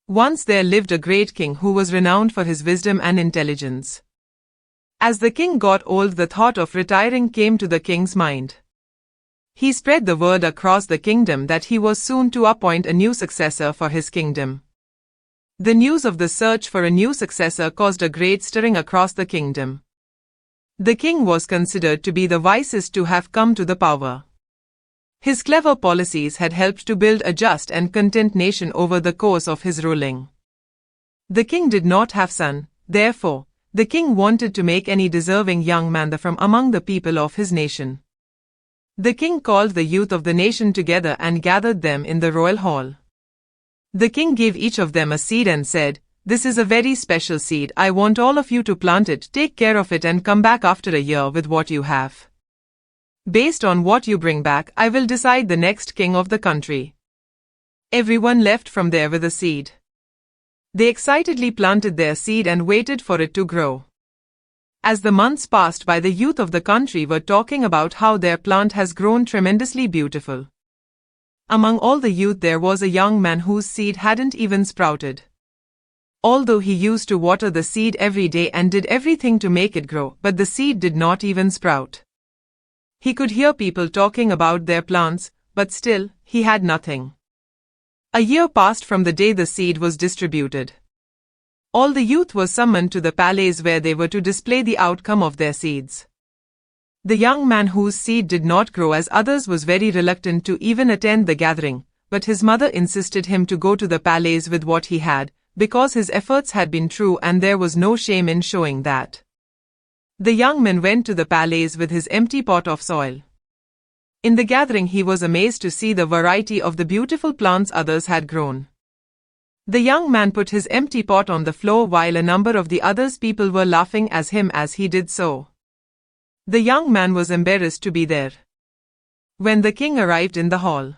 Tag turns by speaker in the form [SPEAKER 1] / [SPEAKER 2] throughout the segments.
[SPEAKER 1] Once there lived a great king who was renowned for his wisdom and intelligence. As the king got old, the thought of retiring came to the king's mind. He spread the word across the kingdom that he was soon to appoint a new successor for his kingdom. The news of the search for a new successor caused a great stirring across the kingdom. The king was considered to be the wisest to have come to the power. His clever policies had helped to build a just and content nation over the course of his ruling. The king did not have son, therefore, the king wanted to make any deserving young man from among the people of his nation. The king called the youth of the nation together and gathered them in the royal hall. The king gave each of them a seed and said, "This is a very special seed. I want all of you to plant it, take care of it, and come back after a year with what you have. Based on what you bring back, I will decide the next king of the country." Everyone left from there with a seed. They excitedly planted their seed and waited for it to grow. As the months passed by, the youth of the country were talking about how their plant has grown tremendously beautiful. Among all the youth there was a young man whose seed hadn't even sprouted. Although he used to water the seed every day and did everything to make it grow, but the seed did not even sprout. He could hear people talking about their plants, but still, he had nothing. A year passed from the day the seed was distributed. All the youth was summoned to the palace where they were to display the outcome of their seeds. The young man whose seed did not grow as others was very reluctant to even attend the gathering, but his mother insisted him to go to the palace with what he had, because his efforts had been true and there was no shame in showing that. The young man went to the palace with his empty pot of soil. In the gathering he was amazed to see the variety of the beautiful plants others had grown. The young man put his empty pot on the floor while a number of the others people were laughing at him as he did so. The young man was embarrassed to be there. When the king arrived in the hall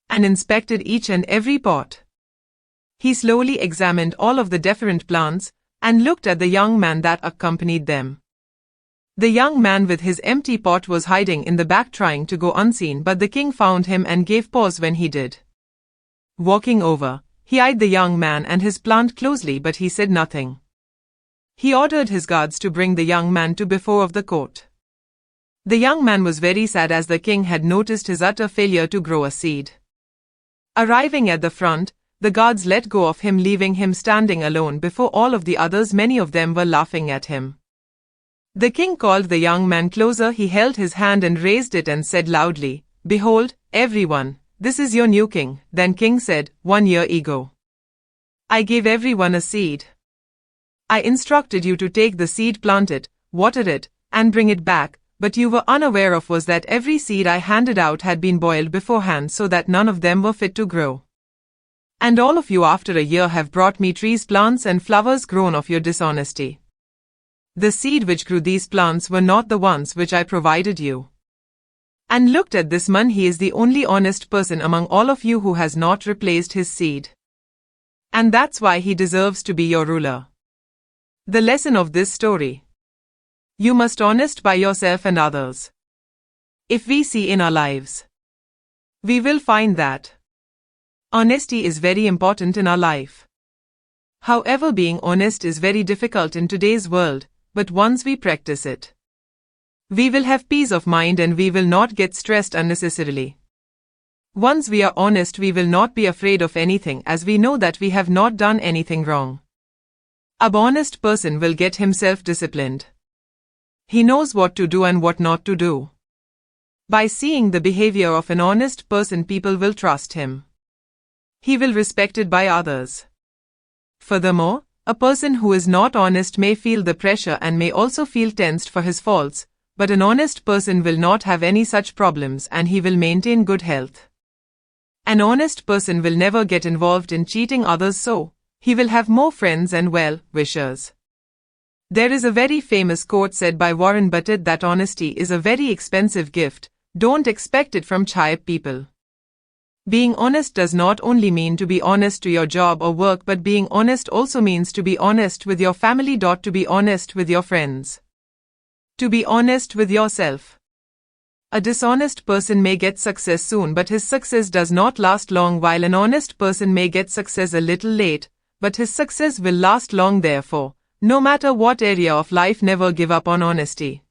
[SPEAKER 1] and inspected each and every pot, he slowly examined all of the different plants and looked at the young man that accompanied them. The young man with his empty pot was hiding in the back trying to go unseen, but the king found him and gave pause when he did. Walking over, he eyed the young man and his plant closely, but he said nothing. He ordered his guards to bring the young man to before of the court. The young man was very sad as the king had noticed his utter failure to grow a seed. Arriving at the front, the guards let go of him, leaving him standing alone before all of the others. Many of them were laughing at him. The king called the young man closer. He held his hand and raised it and said loudly, "Behold, everyone, this is your new king." Then king said, "1 year ago, I gave everyone a seed. I instructed you to take the seed, plant it, water it, and bring it back, but you were unaware of was that every seed I handed out had been boiled beforehand so that none of them were fit to grow. And all of you after a year have brought me trees, plants and flowers grown of your dishonesty. The seed which grew these plants were not the ones which I provided you. And looked at this man, he is the only honest person among all of you who has not replaced his seed. And that's why he deserves to be your ruler." The lesson of this story: you must honest by yourself and others. If we see in our lives, we will find that honesty is very important in our life. However, being honest is very difficult in today's world, but once we practice it, we will have peace of mind and we will not get stressed unnecessarily. Once we are honest, we will not be afraid of anything as we know that we have not done anything wrong. An honest person will get himself disciplined. He knows what to do and what not to do. By seeing the behavior of an honest person, people will trust him. He will be respected by others. Furthermore, a person who is not honest may feel the pressure and may also feel tensed for his faults, but an honest person will not have any such problems and he will maintain good health. An honest person will never get involved in cheating others, so he will have more friends and well-wishers. There is a very famous quote said by Warren Buffett that honesty is a very expensive gift. Don't expect it from cheap people. Being honest does not only mean to be honest to your job or work, but being honest also means to be honest with your family. To be honest with your friends. To be honest with yourself. A dishonest person may get success soon, but his success does not last long, while an honest person may get success a little late, but his success will last long. Therefore, no matter what area of life, never give up on honesty.